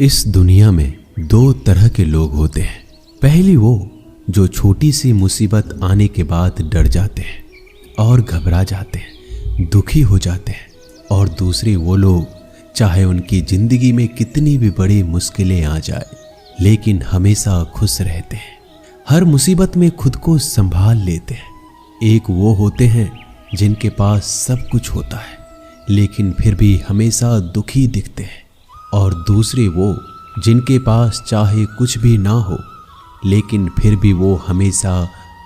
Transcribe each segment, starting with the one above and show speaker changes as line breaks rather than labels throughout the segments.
इस दुनिया में दो तरह के लोग होते हैं। पहली वो जो छोटी सी मुसीबत आने के बाद डर जाते हैं और घबरा जाते हैं, दुखी हो जाते हैं। और दूसरे वो लोग चाहे उनकी जिंदगी में कितनी भी बड़ी मुश्किलें आ जाए लेकिन हमेशा खुश रहते हैं, हर मुसीबत में खुद को संभाल लेते हैं। एक वो होते हैं जिनके पास सब कुछ होता है लेकिन फिर भी हमेशा दुखी दिखते हैं, और दूसरे वो जिनके पास चाहे कुछ भी ना हो लेकिन फिर भी वो हमेशा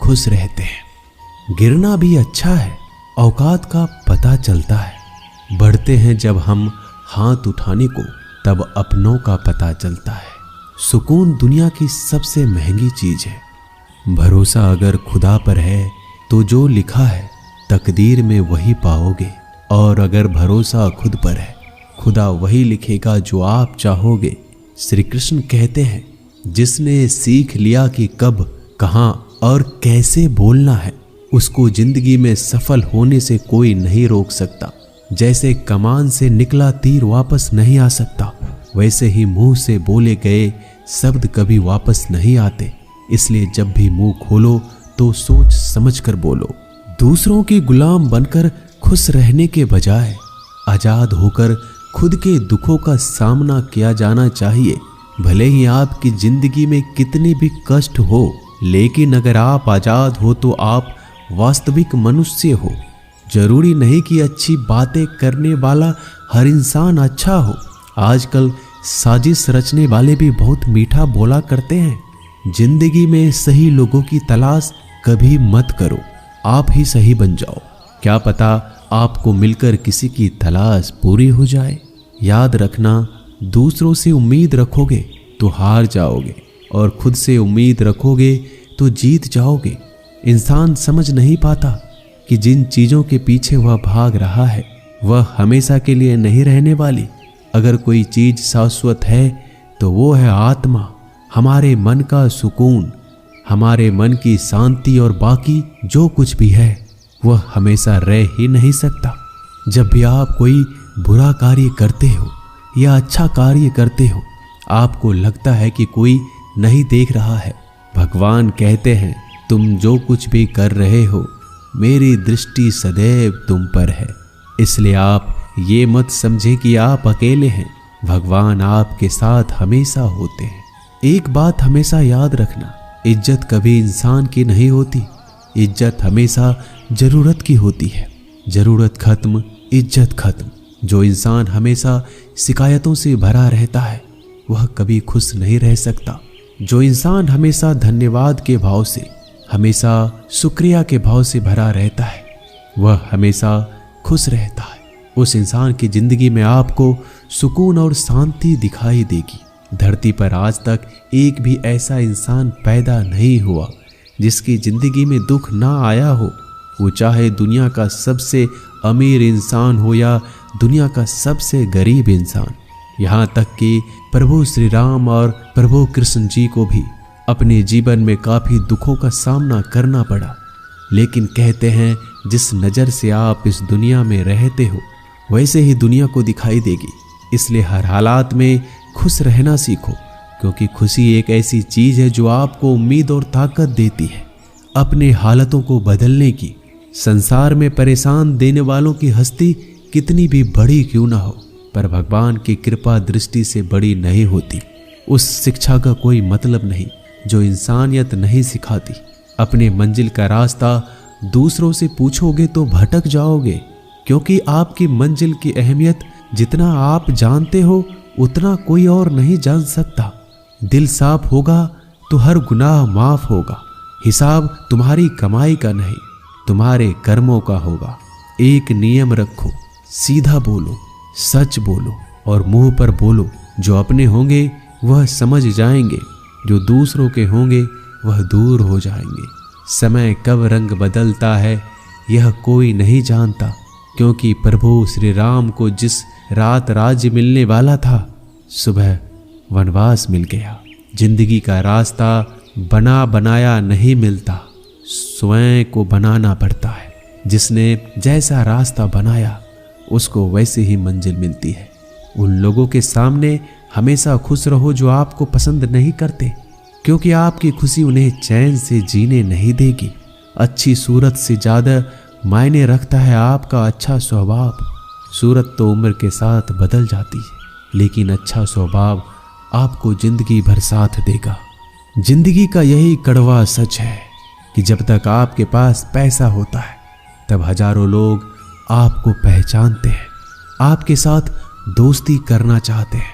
खुश रहते हैं। गिरना भी अच्छा है, औकात का पता चलता है। बढ़ते हैं जब हम हाथ उठाने को तब अपनों का पता चलता है। सुकून दुनिया की सबसे महंगी चीज है। भरोसा अगर खुदा पर है तो जो लिखा है तकदीर में वही पाओगे, और अगर भरोसा खुद पर है खुदा वही लिखेगा जो आप चाहोगे। श्री कृष्ण कहते हैं, जिसने सीख लिया कि कब, कहां और कैसे बोलना है, उसको जिंदगी में सफल होने से कोई नहीं रोक सकता। जैसे कमान से निकला तीर वापस नहीं आ सकता, वैसे ही मुंह से बोले गए शब्द कभी वापस नहीं आते। इसलिए जब भी मुंह खोलो तो सोच समझ कर बोलो। दूसरों की गुलाम बनकर खुश रहने के बजाय आजाद होकर खुद के दुखों का सामना किया जाना चाहिए। भले ही आपकी जिंदगी में कितने भी कष्ट हो, लेकिन अगर आप आजाद हो तो आप वास्तविक मनुष्य हो। जरूरी नहीं कि अच्छी बातें करने वाला हर इंसान अच्छा हो। आजकल साजिश रचने वाले भी बहुत मीठा बोला करते हैं। जिंदगी में सही लोगों की तलाश कभी मत करो, आप ही सही बन जाओ। क्या पता आपको मिलकर किसी की तलाश पूरी हो जाए। याद रखना, दूसरों से उम्मीद रखोगे तो हार जाओगे, और खुद से उम्मीद रखोगे तो जीत जाओगे। इंसान समझ नहीं पाता कि जिन चीज़ों के पीछे वह भाग रहा है वह हमेशा के लिए नहीं रहने वाली। अगर कोई चीज़ शाश्वत है तो वो है आत्मा, हमारे मन का सुकून, हमारे मन की शांति, और बाकी जो कुछ भी है वह हमेशा रह ही नहीं सकता। जब भी आप कोई बुरा कार्य करते हो या अच्छा कार्य करते हो, आपको लगता है कि कोई नहीं देख रहा है। भगवान कहते हैं, तुम जो कुछ भी कर रहे हो मेरी दृष्टि सदैव तुम पर है। इसलिए आप ये मत समझे कि आप अकेले हैं, भगवान आपके साथ हमेशा होते हैं। एक बात हमेशा याद रखना, इज्जत कभी इंसान की नहीं होती, इज्जत हमेशा जरूरत की होती है। जरूरत खत्म, इज्जत खत्म। जो इंसान हमेशा शिकायतों से भरा रहता है वह कभी खुश नहीं रह सकता। जो इंसान हमेशा धन्यवाद के भाव से, हमेशा शुक्रिया के भाव से भरा रहता है वह हमेशा खुश रहता है। उस इंसान की जिंदगी में आपको सुकून और शांति दिखाई देगी। धरती पर आज तक एक भी ऐसा इंसान पैदा नहीं हुआ जिसकी जिंदगी में दुख ना आया हो। वो चाहे दुनिया का सबसे अमीर इंसान हो या दुनिया का सबसे गरीब इंसान। यहाँ तक कि प्रभु श्री राम और प्रभु कृष्ण जी को भी अपने जीवन में काफ़ी दुखों का सामना करना पड़ा, लेकिन कहते हैं जिस नज़र से आप इस दुनिया में रहते हो वैसे ही दुनिया को दिखाई देगी। इसलिए हर हालात में खुश रहना सीखो, क्योंकि खुशी एक ऐसी चीज़ है जो आपको उम्मीद और ताकत देती है अपने हालतों को बदलने की। संसार में परेशान देने वालों की हस्ती कितनी भी बड़ी क्यों ना हो, पर भगवान की कृपा दृष्टि से बड़ी नहीं होती। उस शिक्षा का कोई मतलब नहीं जो इंसानियत नहीं सिखाती। अपने मंजिल का रास्ता दूसरों से पूछोगे तो भटक जाओगे, क्योंकि आपकी मंजिल की अहमियत जितना आप जानते हो उतना कोई और नहीं जान सकता। दिल साफ होगा तो हर गुनाह माफ होगा। हिसाब तुम्हारी कमाई का नहीं, तुम्हारे कर्मों का होगा। एक नियम रखो, सीधा बोलो, सच बोलो और मुंह पर बोलो। जो अपने होंगे वह समझ जाएंगे, जो दूसरों के होंगे वह दूर हो जाएंगे। समय कब रंग बदलता है यह कोई नहीं जानता, क्योंकि प्रभु श्री राम को जिस रात राज्य मिलने वाला था सुबह वनवास मिल गया। जिंदगी का रास्ता बना बनाया नहीं मिलता, स्वयं को बनाना पड़ता है। जिसने जैसा रास्ता बनाया उसको वैसे ही मंजिल मिलती है। उन लोगों के सामने हमेशा खुश रहो जो आपको पसंद नहीं करते, क्योंकि आपकी खुशी उन्हें चैन से जीने नहीं देगी। अच्छी सूरत से ज़्यादा मायने रखता है आपका अच्छा स्वभाव। सूरत तो उम्र के साथ बदल जाती है, लेकिन अच्छा स्वभाव आपको जिंदगी भर साथ देगा। जिंदगी का यही कड़वा सच है कि जब तक आपके पास पैसा होता है तब हजारों लोग आपको पहचानते हैं, आपके साथ दोस्ती करना चाहते हैं।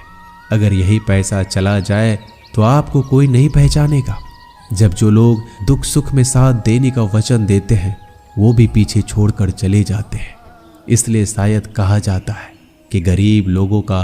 अगर यही पैसा चला जाए तो आपको कोई नहीं पहचानेगा। जब जो लोग दुख सुख में साथ देने का वचन देते हैं वो भी पीछे छोड़कर चले जाते हैं। इसलिए शायद कहा जाता है कि गरीब लोगों का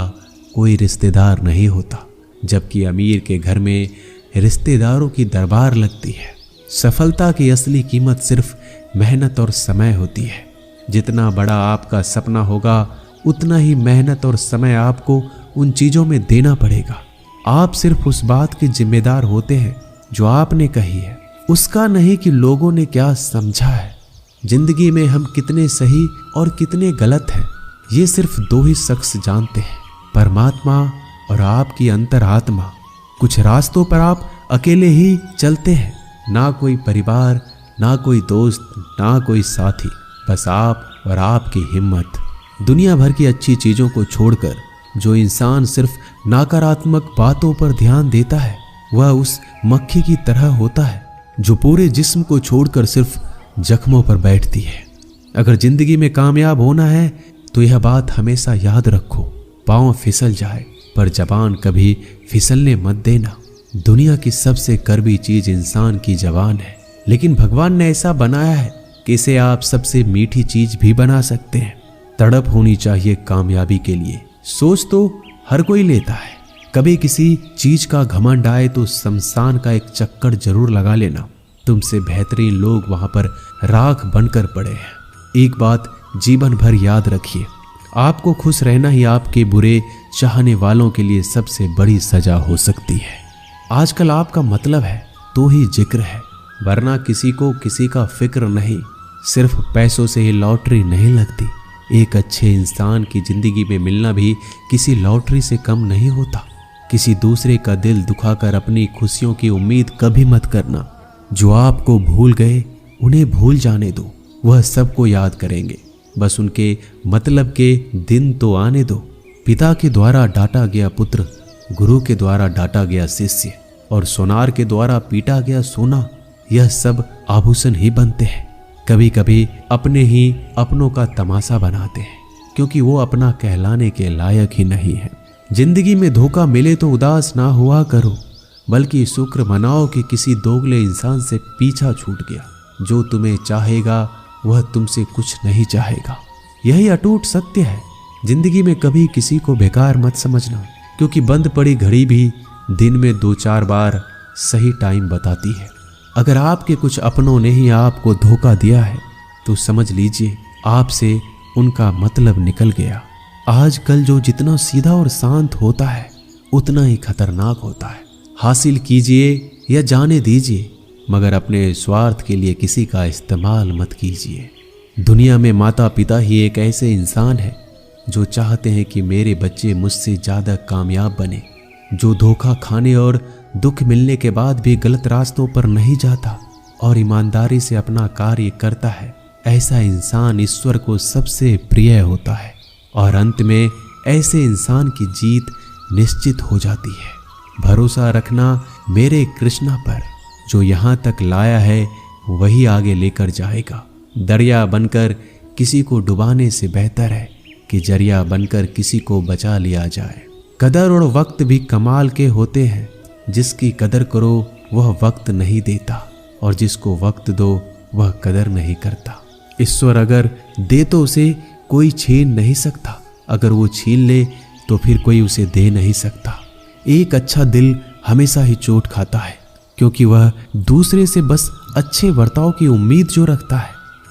कोई रिश्तेदार नहीं होता, जबकि अमीर के घर में रिश्तेदारों की दरबार लगती है। सफलता की असली कीमत सिर्फ मेहनत और समय होती है। जितना बड़ा आपका सपना होगा उतना ही मेहनत और समय आपको उन चीज़ों में देना पड़ेगा। आप सिर्फ उस बात के जिम्मेदार होते हैं जो आपने कही है, उसका नहीं कि लोगों ने क्या समझा है। जिंदगी में हम कितने सही और कितने गलत हैं ये सिर्फ दो ही शख्स जानते हैं, परमात्मा और आपकी अंतरात्मा। कुछ रास्तों पर आप अकेले ही चलते हैं, ना कोई परिवार, ना कोई दोस्त, ना कोई साथी, बस आप और आपकी हिम्मत। दुनिया भर की अच्छी चीज़ों को छोड़कर जो इंसान सिर्फ नकारात्मक बातों पर ध्यान देता है वह उस मक्खी की तरह होता है जो पूरे जिस्म को छोड़कर सिर्फ जख्मों पर बैठती है। अगर जिंदगी में कामयाब होना है तो यह बात हमेशा याद रखो, पाँव फिसल जाए पर जबान कभी फिसलने मत देना। दुनिया की सबसे कड़वी चीज इंसान की जबान है, लेकिन भगवान ने ऐसा बनाया है कि इसे आप सबसे मीठी चीज भी बना सकते हैं। तड़प होनी चाहिए कामयाबी के लिए। सोच तो हर कोई लेता है, कभी किसी चीज का घमंड आए तो शमशान का एक चक्कर जरूर लगा लेना। तुमसे बेहतरीन लोग वहां पर राख बनकर पड़े हैं। एक बात जीवन भर याद रखिए, आपको खुश रहना ही आपके बुरे चाहने वालों के लिए सबसे बड़ी सजा हो सकती है। आजकल आपका मतलब है तो ही जिक्र है, वरना किसी को किसी का फिक्र नहीं। सिर्फ पैसों से ही लॉटरी नहीं लगती। एक अच्छे इंसान की जिंदगी में मिलना भी किसी लॉटरी से कम नहीं होता। किसी दूसरे का दिल दुखाकर अपनी खुशियों की उम्मीद कभी मत करना। जो आपको भूल गए उन्हें भूल जाने दो, वह सबको याद करेंगे, बस उनके मतलब के दिन तो आने दो। पिता के द्वारा डांटा गया पुत्र, गुरु के द्वारा डांटा गया शिष्य और सोनार के द्वारा पीटा गया सोना, यह सब आभूषण ही बनते हैं। कभी कभी अपने ही अपनों का तमाशा बनाते हैं, क्योंकि वो अपना कहलाने के लायक ही नहीं है। जिंदगी में धोखा मिले तो उदास ना हुआ करो, बल्कि शुक्र मनाओ कि किसी दोगले इंसान से पीछा छूट गया। जो तुम्हें चाहेगा वह तुमसे कुछ नहीं चाहेगा, यही अटूट सत्य है। जिंदगी में कभी किसी को बेकार मत समझना, क्योंकि बंद पड़ी घड़ी भी दिन में 2-4 बार सही टाइम बताती है। अगर आपके कुछ अपनों ने ही आपको धोखा दिया है तो समझ लीजिए आपसे उनका मतलब निकल गया। आजकल जो जितना सीधा और शांत होता है उतना ही खतरनाक होता है। हासिल कीजिए या जाने दीजिए, मगर अपने स्वार्थ के लिए किसी का इस्तेमाल मत कीजिए। दुनिया में माता पिता ही एक ऐसे इंसान है जो चाहते हैं कि मेरे बच्चे मुझसे ज़्यादा कामयाब बने, जो धोखा खाने और दुख मिलने के बाद भी गलत रास्तों पर नहीं जाता और ईमानदारी से अपना कार्य करता है। ऐसा इंसान ईश्वर को सबसे प्रिय होता है और अंत में ऐसे इंसान की जीत निश्चित हो जाती है। भरोसा रखना मेरे कृष्णा पर, जो यहाँ तक लाया है वही आगे लेकर जाएगा। दरिया बनकर किसी को डुबाने से बेहतर है कि जरिया बनकर किसी को बचा लिया जाए। कदर और वक्त भी कमाल के होते हैं। जिसकी कदर करो वह वक्त नहीं देता, और जिसको वक्त दो वह कदर नहीं करता। ईश्वर अगर दे तो उसे कोई छीन नहीं सकता, अगर वो छीन ले तो फिर कोई उसे दे नहीं सकता। एक अच्छा दिल हमेशा ही चोट खाता है, क्योंकि वह दूसरे से बस अच्छे बर्ताव की उम्मीद जो रखता है।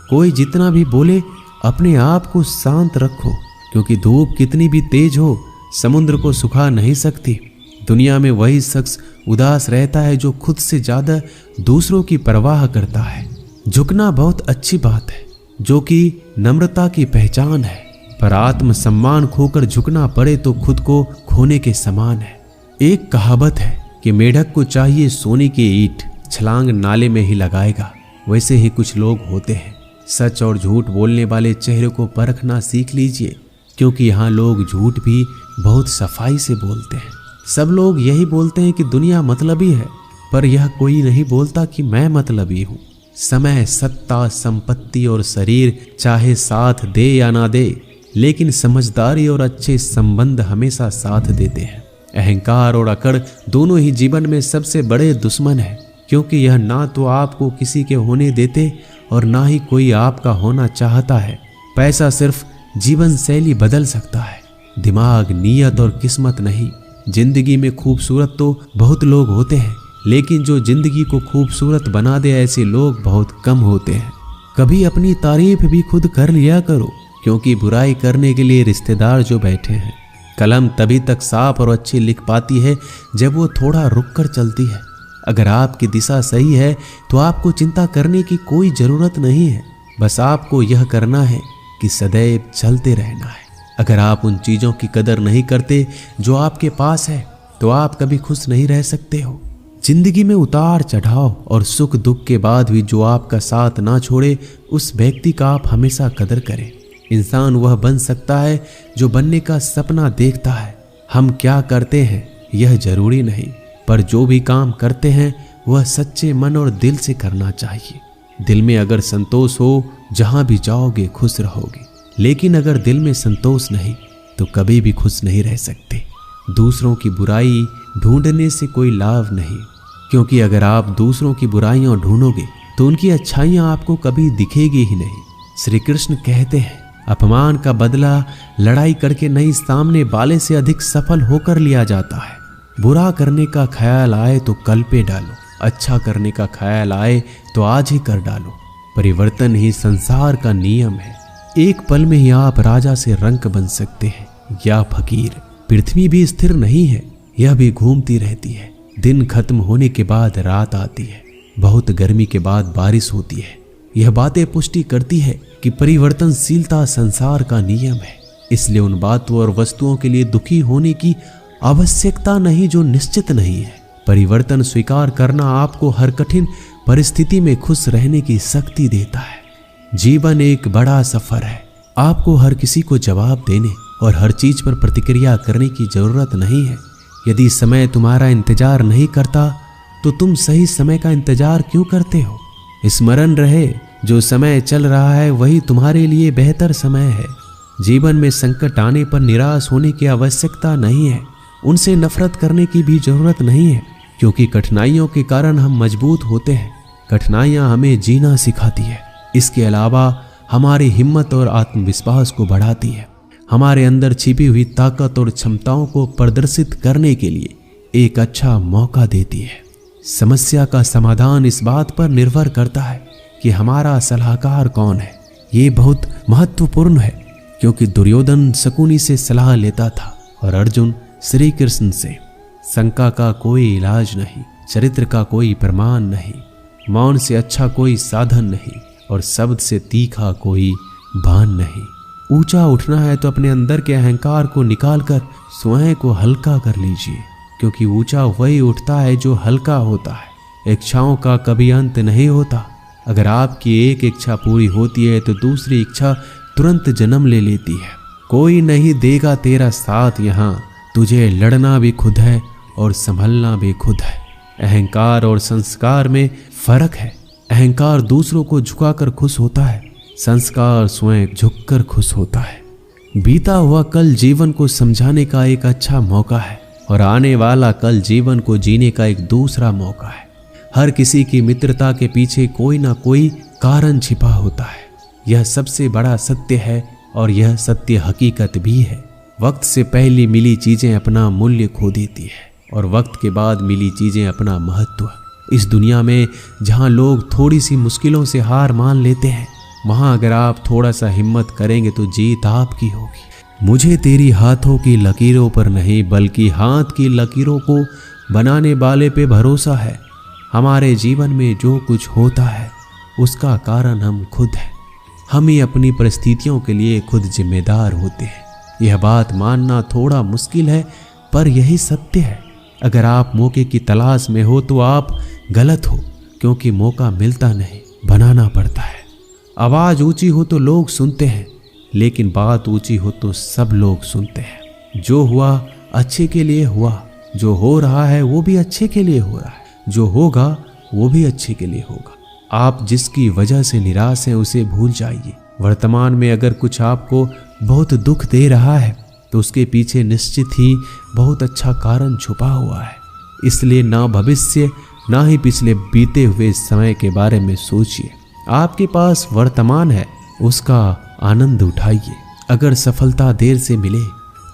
कोई जितना भी बोले अपने आप को शांत रखो, क्योंकि धूप कितनी भी तेज हो समुद्र को सुखा नहीं सकती। दुनिया में वही शख्स उदास रहता है जो खुद से ज्यादा दूसरों की परवाह करता है। झुकना बहुत अच्छी बात है, जो कि नम्रता की पहचान है। पर आत्म सम्मान खोकर झुकना पड़े तो खुद को खोने के समान है। एक कहावत है कि मेढक को चाहिए सोने की ईंट, छलांग नाले में ही लगाएगा। वैसे ही कुछ लोग होते हैं। सच और झूठ बोलने वाले चेहरे को परखना सीख लीजिए, क्योंकि यहाँ लोग झूठ भी बहुत सफाई से बोलते हैं। सब लोग यही बोलते हैं कि दुनिया मतलबी है, पर यह कोई नहीं बोलता कि मैं मतलबी हूँ। समय, सत्ता, संपत्ति और शरीर चाहे साथ दे या ना दे, लेकिन समझदारी और अच्छे संबंध हमेशा साथ देते हैं। अहंकार और अकड़ दोनों ही जीवन में सबसे बड़े दुश्मन हैं, क्योंकि यह ना तो आपको किसी के होने देते और ना ही कोई आपका होना चाहता है। पैसा सिर्फ जीवन शैली बदल सकता है, दिमाग, नीयत और किस्मत नहीं। जिंदगी में खूबसूरत तो बहुत लोग होते हैं, लेकिन जो जिंदगी को खूबसूरत बना दे ऐसे लोग बहुत कम होते हैं। कभी अपनी तारीफ भी खुद कर लिया करो, क्योंकि बुराई करने के लिए रिश्तेदार जो बैठे हैं। कलम तभी तक साफ और अच्छी लिख पाती है जब वो थोड़ा रुक कर चलती है। अगर आपकी दिशा सही है तो आपको चिंता करने की कोई ज़रूरत नहीं है। बस आपको यह करना है कि सदैव चलते रहना है। अगर आप उन चीज़ों की कदर नहीं करते जो आपके पास है, तो आप कभी खुश नहीं रह सकते हो। जिंदगी में उतार चढ़ाव और सुख दुख के बाद भी जो आपका साथ ना छोड़े, उस व्यक्ति का आप हमेशा कदर करें। इंसान वह बन सकता है जो बनने का सपना देखता है। हम क्या करते हैं यह जरूरी नहीं, पर जो भी काम करते हैं वह सच्चे मन और दिल से करना चाहिए। दिल में अगर संतोष हो, जहां भी जाओगे खुश रहोगे, लेकिन अगर दिल में संतोष नहीं तो कभी भी खुश नहीं रह सकते। दूसरों की बुराई ढूंढने से कोई लाभ नहीं, क्योंकि अगर आप दूसरों की बुराइयां ढूंढोगे तो उनकी अच्छाइयां आपको कभी दिखेगी ही नहीं। श्री कृष्ण कहते हैं, अपमान का बदला लड़ाई करके नहीं, सामने वाले से अधिक सफल होकर लिया जाता है। बुरा करने का ख्याल आए तो कल पे डालो, अच्छा करने का ख्याल आए तो आज ही कर डालो। परिवर्तन ही संसार का नियम है। एक पल में ही आप राजा से रंक बन सकते हैं या फकीर। पृथ्वी भी स्थिर नहीं है, यह भी घूमती रहती है। दिन खत्म होने के बाद रात आती है, बहुत गर्मी के बाद बारिश होती है। यह बातें पुष्टि करती है कि परिवर्तनशीलता संसार का नियम है। इसलिए उन बातों और वस्तुओं के लिए दुखी होने की आवश्यकता नहीं जो निश्चित नहीं है। परिवर्तन स्वीकार करना आपको हर कठिन परिस्थिति में खुश रहने की शक्ति देता है। जीवन एक बड़ा सफर है। आपको हर किसी को जवाब देने और हर चीज पर प्रतिक्रिया करने की जरूरत नहीं है। यदि समय तुम्हारा इंतजार नहीं करता तो तुम सही समय का इंतजार क्यों करते हो? स्मरण रहे, जो समय चल रहा है वही तुम्हारे लिए बेहतर समय है। जीवन में संकट आने पर निराश होने की आवश्यकता नहीं है। उनसे नफरत करने की भी जरूरत नहीं है, क्योंकि कठिनाइयों के कारण हम मजबूत होते हैं। कठिनाइयां हमें जीना सिखाती है। इसके अलावा हमारी हिम्मत और आत्मविश्वास को बढ़ाती है। हमारे अंदर छिपी हुई ताकत और क्षमताओं को प्रदर्शित करने के लिए एक अच्छा मौका देती है। समस्या का समाधान इस बात पर निर्भर करता है कि हमारा सलाहकार कौन है। ये बहुत महत्वपूर्ण है, क्योंकि दुर्योधन शकुनी से सलाह लेता था और अर्जुन श्री कृष्ण से। शंका का कोई इलाज नहीं, चरित्र का कोई प्रमाण नहीं, मौन से अच्छा कोई साधन नहीं और शब्द से तीखा कोई बाण नहीं। ऊंचा उठना है तो अपने अंदर के अहंकार को निकालकर स्वयं को हल्का कर लीजिए, क्योंकि ऊंचा वही उठता है जो हल्का होता है। इच्छाओं का कभी अंत नहीं होता। अगर आपकी एक इच्छा पूरी होती है तो दूसरी इच्छा तुरंत जन्म ले लेती है। कोई नहीं देगा तेरा साथ यहाँ, तुझे लड़ना भी खुद है और संभलना भी खुद है। अहंकार और संस्कार में फर्क है। अहंकार दूसरों को झुकाकर खुश होता है, संस्कार स्वयं झुककर खुश होता है। बीता हुआ कल जीवन को समझाने का एक अच्छा मौका है और आने वाला कल जीवन को जीने का एक दूसरा मौका है। हर किसी की मित्रता के पीछे कोई ना कोई कारण छिपा होता है। यह सबसे बड़ा सत्य है और यह सत्य हकीकत भी है। वक्त से पहले मिली चीजें अपना मूल्य खो देती है और वक्त के बाद मिली चीजें अपना महत्व। इस दुनिया में जहां लोग थोड़ी सी मुश्किलों से हार मान लेते हैं, वहां अगर आप थोड़ा सा हिम्मत करेंगे तो जीत आपकी होगी। मुझे तेरी हाथों की लकीरों पर नहीं, बल्कि हाथ की लकीरों को बनाने वाले पे भरोसा है। हमारे जीवन में जो कुछ होता है उसका कारण हम खुद हैं। हम ही अपनी परिस्थितियों के लिए खुद जिम्मेदार होते हैं। यह बात मानना थोड़ा मुश्किल है, पर यही सत्य है। अगर आप मौके की तलाश में हो तो आप गलत हो, क्योंकि मौका मिलता नहीं, बनाना पड़ता है। आवाज़ ऊंची हो तो लोग सुनते हैं, लेकिन बात ऊंची हो तो सब लोग सुनते हैं। जो हुआ अच्छे के लिए हुआ, जो हो रहा है वो भी अच्छे के लिए हो रहा है, जो होगा वो भी अच्छे के लिए होगा। आप जिसकी वजह से निराश हैं उसे भूल जाइए। वर्तमान में अगर कुछ आपको बहुत दुख दे रहा है तो उसके पीछे निश्चित ही बहुत अच्छा कारण छुपा हुआ है। इसलिए ना भविष्य ना ही पिछले बीते हुए समय के बारे में सोचिए। आपके पास वर्तमान है, उसका आनंद उठाइए। अगर सफलता देर से मिले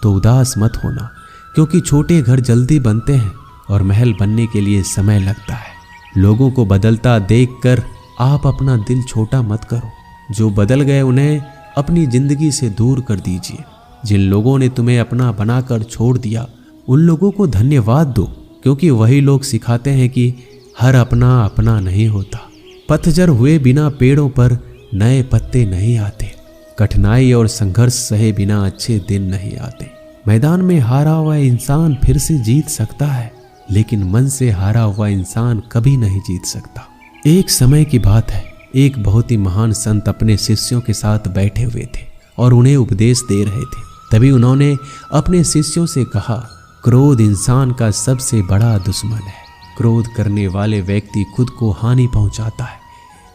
तो उदास मत होना, क्योंकि छोटे घर जल्दी बनते हैं और महल बनने के लिए समय लगता है। लोगों को बदलता देखकर आप अपना दिल छोटा मत करो। जो बदल गए उन्हें अपनी जिंदगी से दूर कर दीजिए। जिन लोगों ने तुम्हें अपना बनाकर छोड़ दिया उन लोगों को धन्यवाद दो, क्योंकि वही लोग सिखाते हैं कि हर अपना अपना नहीं होता। पतझड़ हुए बिना पेड़ों पर नए पत्ते नहीं आते। कठिनाई और संघर्ष सहे बिना अच्छे दिन नहीं आते। मैदान में हारा हुआ इंसान फिर से जीत सकता है, लेकिन मन से हारा हुआ इंसान कभी नहीं जीत सकता। एक समय की बात है, एक बहुत ही महान संत अपने शिष्यों के साथ बैठे हुए थे और उन्हें उपदेश दे रहे थे। तभी उन्होंने अपने शिष्यों से कहा, क्रोध इंसान का सबसे बड़ा दुश्मन है। क्रोध करने वाले व्यक्ति खुद को हानि पहुंचाता है,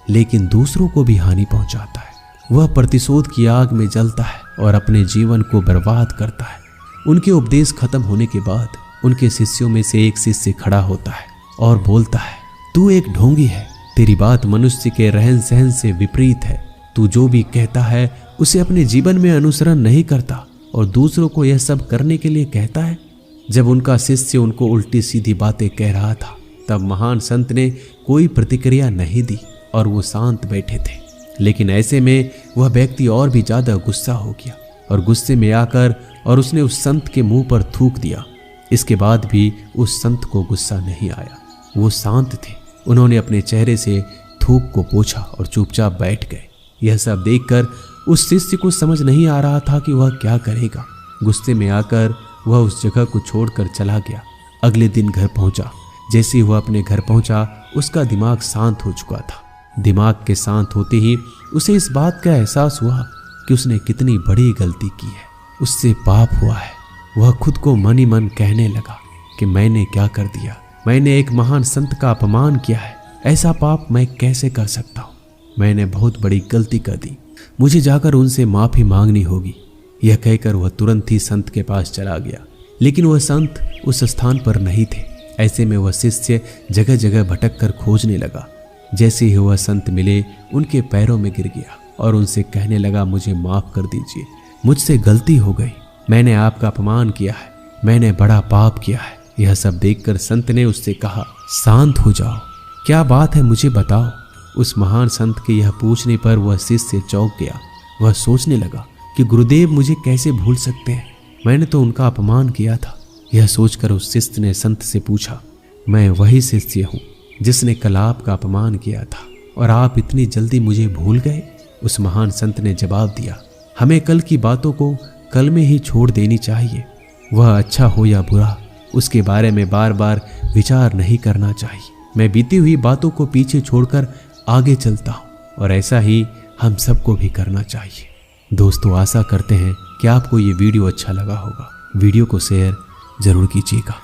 लेकिन दूसरों को भी हानि पहुंचाता है। वह प्रतिशोध की आग में जलता है और अपने जीवन को बर्बाद करता है। उनके उपदेश खत्म होने के बाद उनके शिष्यों में से एक शिष्य खड़ा होता है और बोलता है, तू एक ढोंगी है। तेरी बात मनुष्य के रहन सहन से विपरीत है। तू जो भी कहता है उसे अपने जीवन में अनुसरण नहीं करता और दूसरों को यह सब करने के लिए कहता है। जब उनका शिष्य उनको उल्टी सीधी बातें कह रहा था, तब महान संत ने कोई प्रतिक्रिया नहीं दी और वो शांत बैठे थे। लेकिन ऐसे में वह व्यक्ति और भी ज्यादा गुस्सा हो गया और गुस्से में आकर और उसने उस संत के मुंह पर थूक दिया। इसके बाद भी उस संत को गुस्सा नहीं आया। वो शांत थे। उन्होंने अपने चेहरे से थूक को पोंछा और चुपचाप बैठ गए। यह सब देखकर उस शिष्य को समझ नहीं आ रहा था कि वह क्या करेगा। गुस्से में आकर वह उस जगह को छोड़कर चला गया। अगले दिन घर पहुंचा। जैसे ही वह अपने घर पहुंचा, उसका दिमाग शांत हो चुका था। दिमाग के शांत होते ही उसे इस बात का एहसास हुआ कि उसने कितनी बड़ी गलती की है। उससे पाप हुआ है। वह खुद को मन ही मन कहने लगा कि मैंने क्या कर दिया। मैंने एक महान संत का अपमान किया है। ऐसा पाप मैं कैसे कर सकता हूँ। मैंने बहुत बड़ी गलती कर दी। मुझे जाकर उनसे माफी मांगनी होगी। यह कहकर वह तुरंत ही संत के पास चला गया, लेकिन वह संत उस स्थान पर नहीं थे। ऐसे में वह शिष्य जगह जगह भटक कर खोजने लगा। जैसे ही वह संत मिले, उनके पैरों में गिर गया और उनसे कहने लगा, मुझे माफ कर दीजिए, मुझसे गलती हो गई। मैंने आपका अपमान किया है। मैंने बड़ा पाप किया है। यह सब देखकर संत ने उससे कहा, शांत हो जाओ, क्या बात है मुझे बताओ। उस महान संत के यह पूछने पर वह शिष्य चौंक गया। वह सोचने लगा कि गुरुदेव मुझे कैसे भूल सकते हैं। मैंने तो उनका अपमान किया था। यह सोचकर उस शिष्य ने संत से पूछा, मैं वही शिष्य हूँ जिसने कल आपका अपमान किया था और आप इतनी जल्दी मुझे भूल गए। उस महान संत ने जवाब दिया, हमें कल की बातों को कल में ही छोड़ देनी चाहिए। वह अच्छा हो या बुरा, उसके बारे में बार बार विचार नहीं करना चाहिए। मैं बीती हुई बातों को पीछे छोड़कर आगे चलता हूँ और ऐसा ही हम सबको भी करना चाहिए। दोस्तों, आशा करते हैं कि आपको ये वीडियो अच्छा लगा होगा। वीडियो को शेयर जरूर कीजिएगा।